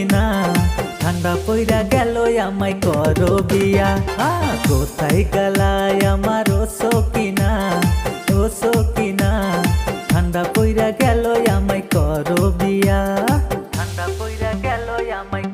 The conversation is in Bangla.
কিনা ঠান্ডা পইরা গেল আমায় করো বিয়া কোথায় গেলাই আমার ও সকিনা ঠান্ডা পইরা গেল আমায় করো বিয়া ঠান্ডা পইরা গেল আমায়